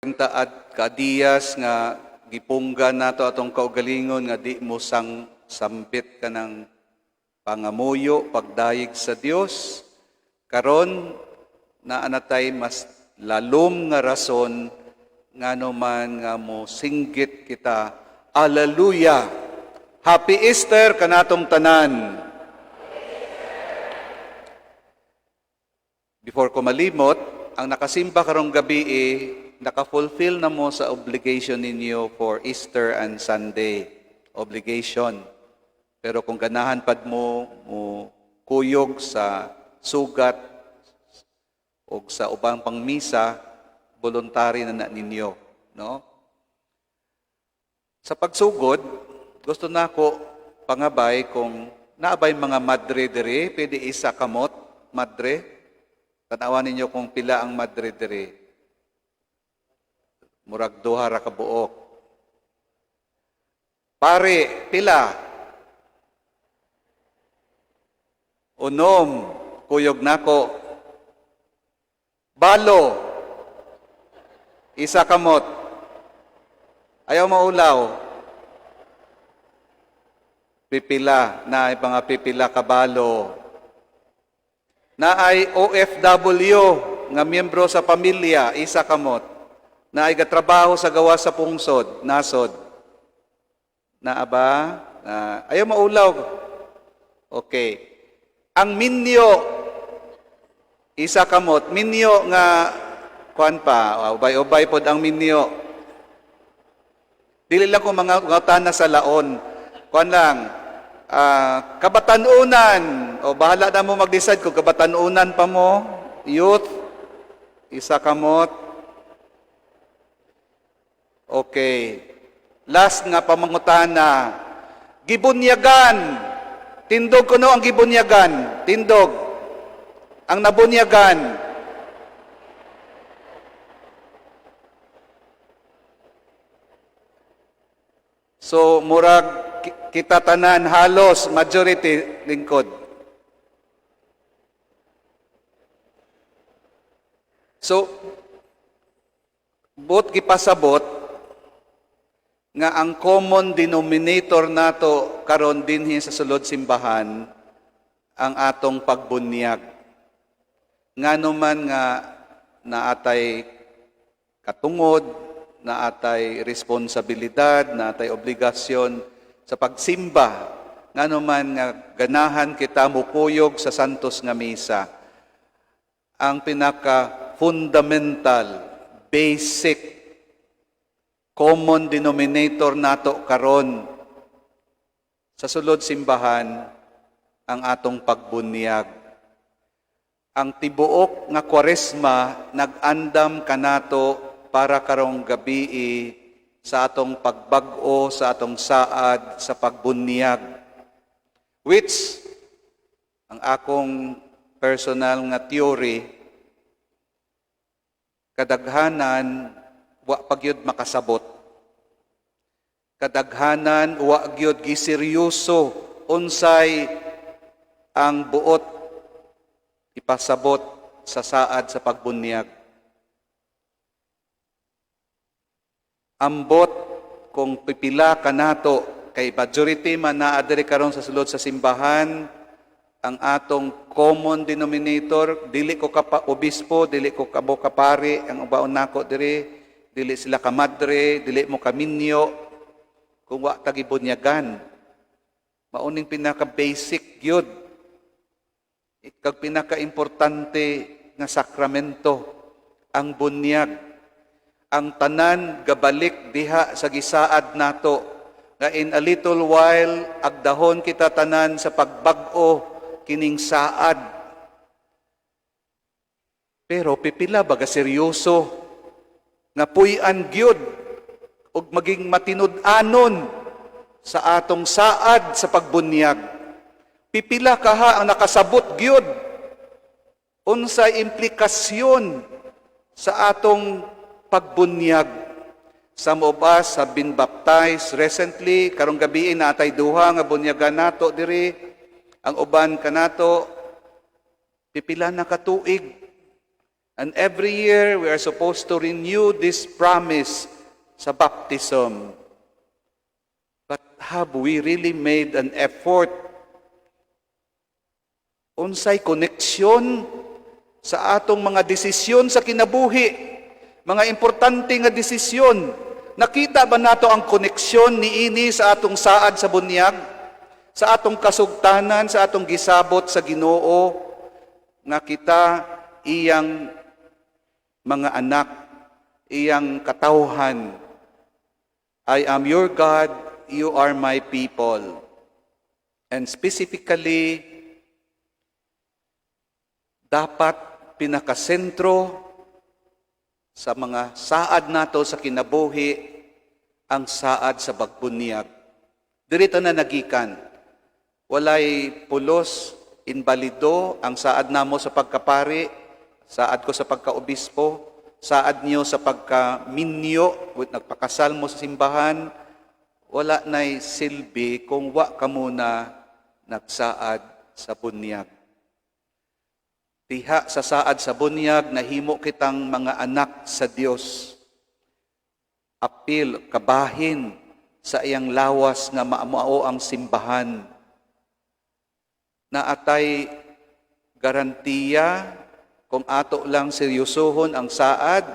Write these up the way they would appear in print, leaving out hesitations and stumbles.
At kadiyas nga gipunggan nato atong kaugalingon nga di mo sampit ka ng pangamuyo, pagdayeg sa Dios. Karon na anatay mas lalom nga rason nga man nga mo singgit kita. Hallelujah! Happy Easter kanatong tanan! Before ko malimot, ang nakasimba karong gabi naka-fulfill na mo sa obligation ninyo for Easter and Sunday. Obligation. Pero kung ganahan pad mo kuyog sa sugat o sa ubang pangmisa, voluntary na ninyo. No? Sa pagsugod, gusto na ako pangabay kung naabay mga madre dere, pwede isa kamot, madre. Tanawan ninyo kung pila ang madre dere. Murag duha ra ka buok. Pare, pila? Unom, kuyog nako. Balo, isa kamot. Ayaw maulaw. Pipila, na ay mga pipila kabalo. Na ay OFW, nga miyembro sa pamilya, isa kamot. Na ay gatrabaho sa gawa sa pungsod, nasod. Na aba? Ayaw maulaw. Okay. Ang minyo, isa kamot. Minyo nga, kuan pa, ubay-ubay pod ang minyo. Dili lang kung mga tana sa laon. Kuan lang, kabatanunan. O bahala na mo mag-decide kung kabatanunan pa mo. Youth, isa kamot. Okay. Last nga pamangutana. Gibunyagan. Tindog kuno ang gibunyagan. Tindog. Ang nabunyagan. So, murag kita tanan halos majority lingkod. So, bot gipasabot nga ang common denominator nato karon dinhi sa sulod simbahan ang atong pagbunyag. Ngano man nga naatay katungod, naatay responsibilidad, naatay obligasyon sa pagsimba, ngano man nga ganahan kita mukuyog sa santos nga misa. Ang pinaka fundamental, basic common denominator nato karon sa sulod simbahan ang atong pagbunyag. Ang tibuok nga Kwaresma nag-andam kanato para karong gabi sa atong pagbag-o, sa atong saad, sa pagbunyag. Which ang akong personal nga theory, kadaghanan wa pagyud makasabot. Kadaghanan wa gyud giseryoso unsay ang buot ipasabot sa saad sa pagbunyag. Ambot kung pipila kanato kay majority man naa diri karon sa sulod sa simbahan, ang atong common denominator, dili ko ka obispo, dili ko kabo kapari, ang ubaon nako diri, dili sila ka madre, dili mo ka minyo, kung wa tagibunyagan. Mauning pinaka-basic yun. Kag pinaka-importante nga sakramento, ang bunyag. Ang tanan gabalik diha sa gisaad nato, nga in a little while, agdahon kita tanan sa pagbag-o, kining saad. Pero pipila baga seryoso, nga puy-an gyud ug maging matinud-anon sa atong saad sa pagbunyag. Pipila kaha ang nakasabot gyud unsay implikasyon sa atong pagbunyag. Sa moobas sa been baptized recently, karong gabi natay duha nga bunyagan nato diri. Ang uban kanato pipila na katuig And every year, we are supposed to renew this promise sa baptism. But have we really made an effort? Unsay koneksyon sa atong mga desisyon sa kinabuhi, mga importante nga desisyon. Nakita ba nato ang koneksyon niini sa atong saad sa bunyag, sa atong kasugtanan, sa atong gisabot sa Ginoo, nga kita iyang mga anak, iyang katawhan. I am your God, you are my people. And specifically, dapat pinakasentro sa mga saad nato sa kinabuhi ang saad sa bagbunyag. Dirito na nagikan. Walay pulos, inbalido ang saad namo sa pagkapari, saad ko sa pagkaobispo, saad niyo sa pagkaminyo, nagpakasal mo sa simbahan, wala na'y silbi kung wa ka muna nagsaad sa bunyag. Diha sa saad sa bunyag, nahimo kitang mga anak sa Dios. Apil, kabahin sa iyang lawas nga maamao ang simbahan. Na atay garantiya kung ato lang seryosohon ang saad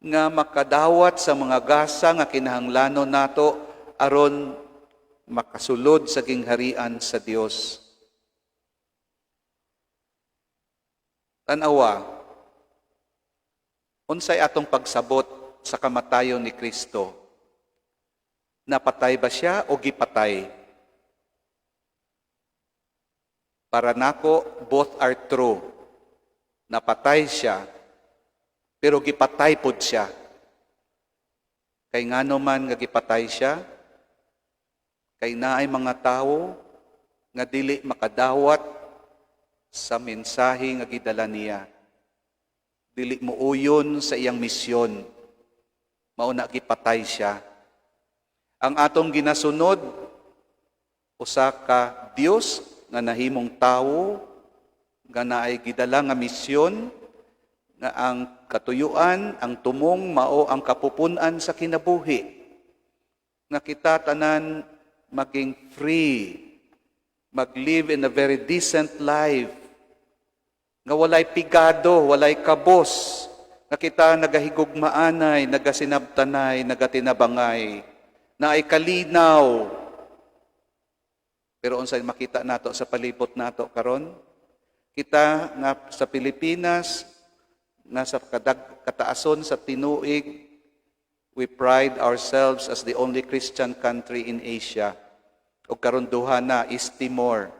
nga makadawat sa mga gasa nga kinahanglanon nato aron makasulod sa gingharian sa Dios. Tanawa, unsay atong pagsabot sa kamatayon ni Kristo? Napatay ba siya o gipatay? Para nako, both are true. Napatay siya, pero gipatay pod siya. Kay ngano man nga gipatay siya, kay naay mga tao nga dili makadawat sa mensahe nga gidala niya. Dili mo uyon sa iyang misyon. Mauna gipatay siya. Ang atong ginasunod, usa ka Dios nga nahimong tawo, nga naay gidala nga misyon, nga ang katuyuan, ang tumong, mao ang kapupunan sa kinabuhi. Nga kita tanan maging free, mag-live in a very decent life, nga walay pigado, walay kabos, nga kita nagahigugmaanay, nagasinabtanay, nagatinabangay, na ay kalinaw. Pero unsay makita nato sa palibot nato karon? Kita nga sa Pilipinas, nasa kataason sa tinuig, we pride ourselves as the only Christian country in Asia. O karon duha na, East Timor.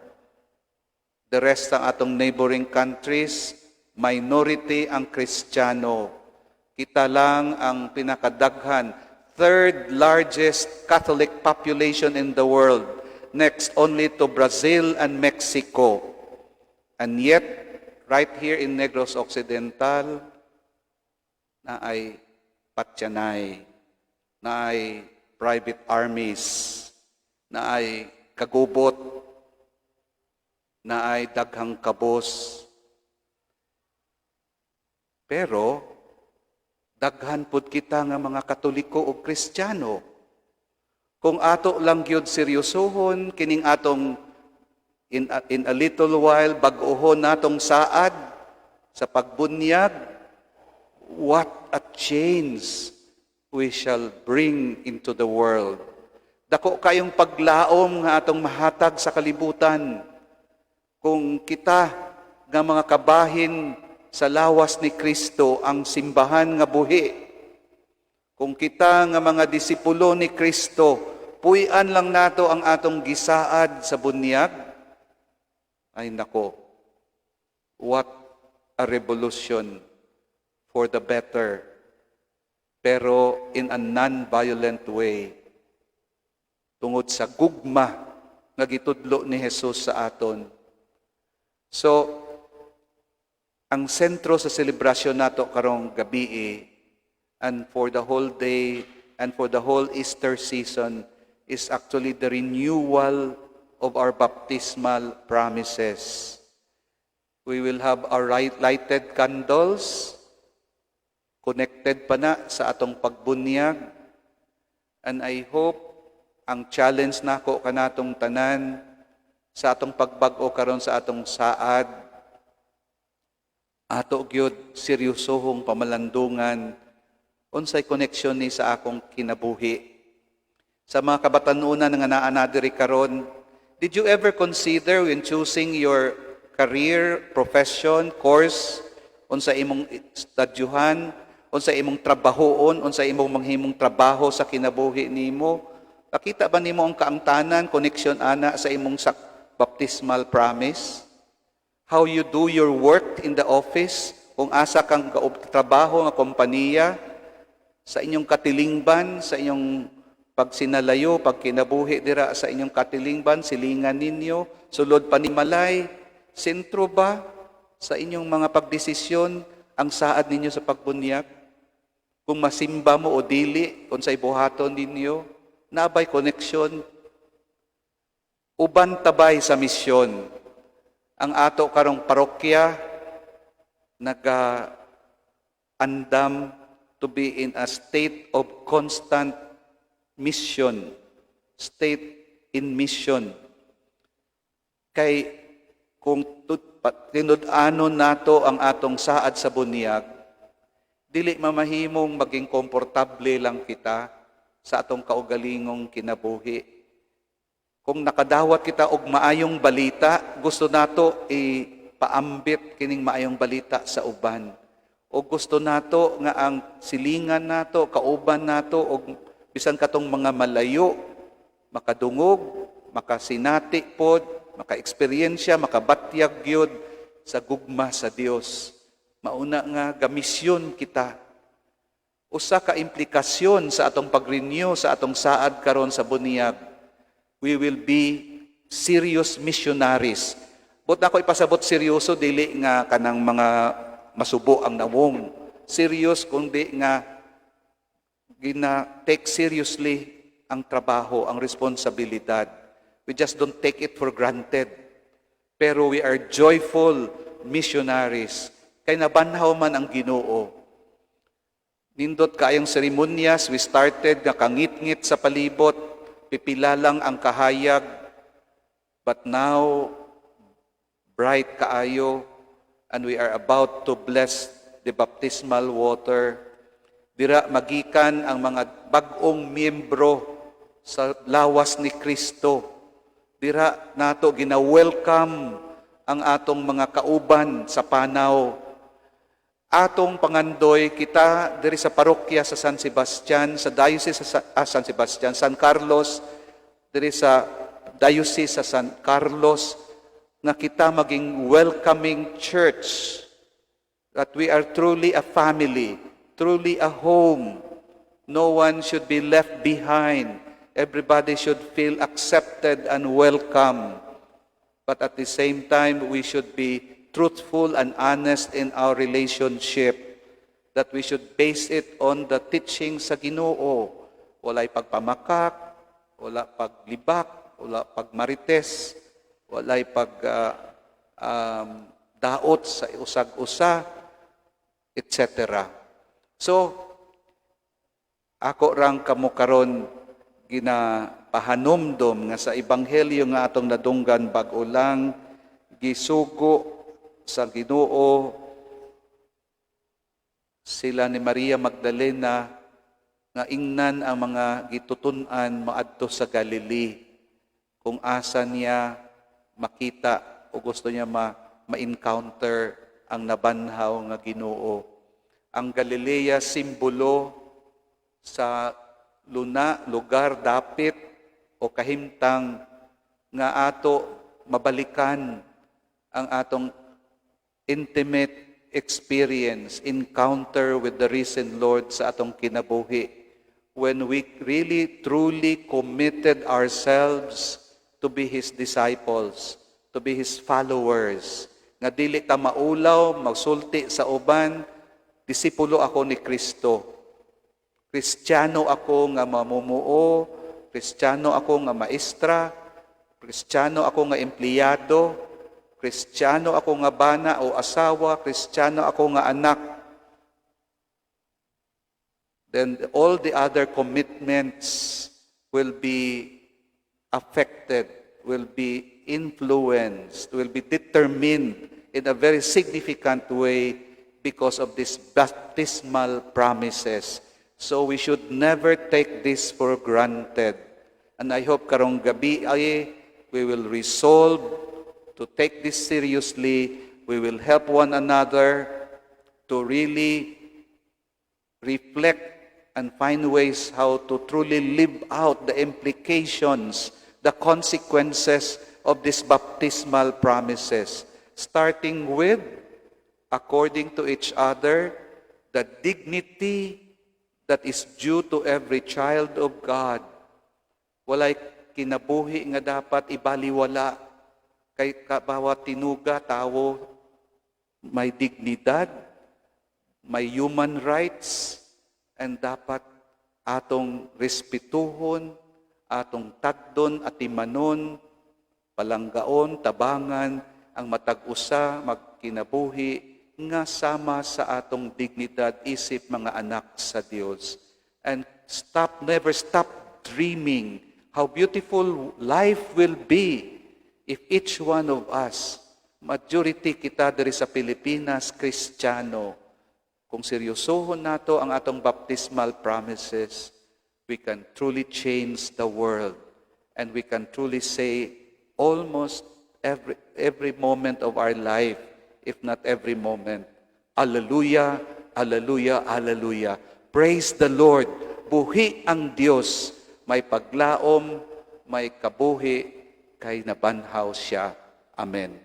The rest ng atong neighboring countries, minority ang Kristiyano. Kita lang ang pinakadaghan, third largest Catholic population in the world, next only to Brazil and Mexico. And yet, right here in Negros Occidental, na ay patyanay, na ay private armies, na ay kagubot, na ay daghang kabos. Pero, daghan pud kita nga mga Katoliko o Kristiyano. Kung ato lang gyud seryosohon, kining atong in a little while, bag-ohon natong saad sa pagbunyag, what a change we shall bring into the world. Dako kayong paglaom nga atong mahatag sa kalibutan. Kung kita nga mga kabahin sa lawas ni Kristo ang simbahan nga buhi, kung kita nga mga disipulo ni Kristo, puy-an lang nato ang atong gisaad sa bunyag, ay nako, what a revolution for the better, pero in a non-violent way, tungod sa gugma nga gitudlo ni Jesus sa aton. So, ang sentro sa selebrasyon nato karong gabi and for the whole day and for the whole Easter season is actually the renewal of our baptismal promises. We will have our lighted candles, connected pa na sa atong pagbunyag. And I hope ang challenge nako kanatong tanan sa atong pagbag-o karon sa atong saad, ato gyud seryosohong pamalandungan unsay koneksyon ni sa akong kinabuhi. Sa mga kabatanunan nga naa na diri karon, did you ever consider when choosing your career, profession, course, unsa imong studyuhan, unsa imong trabahoon, unsa imong manghimong trabaho sa kinabuhi nimo? Nakita ba nimo ang kaangtanan, connection ana sa imong baptismal promise? How you do your work in the office, kung asa kang trabaho nga kompanya, sa inyong katilingban, sa inyong pagsinalayo, pagkinabuhi dira sa inyong katilingban, silingan ninyo, sulod panimalay, sentro ba sa inyong mga pagdesisyon ang saad ninyo sa pagbunyag? Kung masimba mo o dili, kung sa ibuhaton ninyo, nabay koneksyon, uban tabay sa misyon. Ang ato karong parokya, nag-andam to be in a state of constant mission, state in mission. Kay kung tinud-anon nato ang atong saad sa bunyag, dili mamahimong maging komportable lang kita sa atong kaugalingong kinabuhi. Kung nakadawat kita og maayong balita, gusto nato ipaambit kining maayong balita sa uban. O gusto nato nga ang silingan nato, kauban nato og bisan katong mga malayo, makadungog, makasinati pod, maka-eksperyensya, makabatyag gyud sa gugma sa Dios. Mauna nga gamisyon kita. Usa ka implikasyon sa atong pag-renew sa atong saad karon sa bunyag. We will be serious missionaries. But ako ipasabot seryoso, dili nga kanang mga masubo ang nawong. Serious kundi nga take seriously ang trabaho, ang responsibilidad. We just don't take it for granted. Pero we are joyful missionaries. Kay nabanhaw man ang Ginoo. Nindot kaayong seremonyas, we started na kangit-ngit sa palibot, pipila lang ang kahayag, but now, bright kaayo, and we are about to bless the baptismal water. Dira magikan ang mga bag-ong miyembro sa lawas ni Kristo. Dira nato gina-welcome ang atong mga kauban sa panaw. Atong pangandoy kita diri sa parokya sa San Sebastian, sa diocese sa San Sebastian, San Carlos, diri sa diocese sa San Carlos, na kita maging welcoming church, that we are truly a family, truly a home. No one should be left behind. Everybody should feel accepted and welcome. But at the same time, we should be truthful and honest in our relationship. That we should base it on the teaching sa Ginoo. Walay pagpamakak, wala paglibak, wala pagmarites, walay daot sa usag-usa, etc. So, ako rang kamo karon ginapahanumdom nga sa ebanghelyo nga atong nadunggan bag-o lang gisugo sa Ginoo sila ni Maria Magdalena nga ingnan ang mga gitutun-an maadto sa Galilee kung asa niya makita o gusto niya ma-encounter ang nabanhaw nga Ginoo. Ang Galilea simbolo sa lugar dapit o kahimtang nga ato mabalikan ang atong intimate experience, encounter with the risen Lord sa atong kinabuhi. When we really, truly committed ourselves to be His disciples, to be His followers, nga dili ta maulaw, magsulti sa uban, disipulo ako ni Kristo. Kristiyano ako nga mamumuo, Kristiyano ako nga maestra, Kristiyano ako nga empleyado, Kristiyano ako nga bana o asawa, Kristiyano ako nga anak, then all the other commitments will be affected, will be influenced, will be determined in a very significant way because of these baptismal promises. So we should never take this for granted. And I hope karong gabi ay we will resolve to take this seriously. We will help one another to really reflect and find ways how to truly live out the implications, the consequences of these baptismal promises, starting with, according to each other, the dignity that is due to every child of God. Walay kinabuhi nga dapat ibaliwala kay bawat tinuga, tawo, may dignidad, may human rights, and dapat atong respetuhon, atong tagdon at imanon, palanggaon, tabangan, ang matag-usa, magkinabuhi, nga sama sa atong dignidad, isip mga anak sa Dios. And never stop dreaming how beautiful life will be if each one of us, majority kita diri sa Pilipinas, Kristiyano, kung seryosohon nato ang atong baptismal promises, we can truly change the world. And we can truly say almost every moment of our life, if not every moment, Alleluia, Alleluia, Alleluia. Praise the Lord. Buhi ang Diyos. May paglaom, may kabuhi, kay nabanhaw siya. Amen.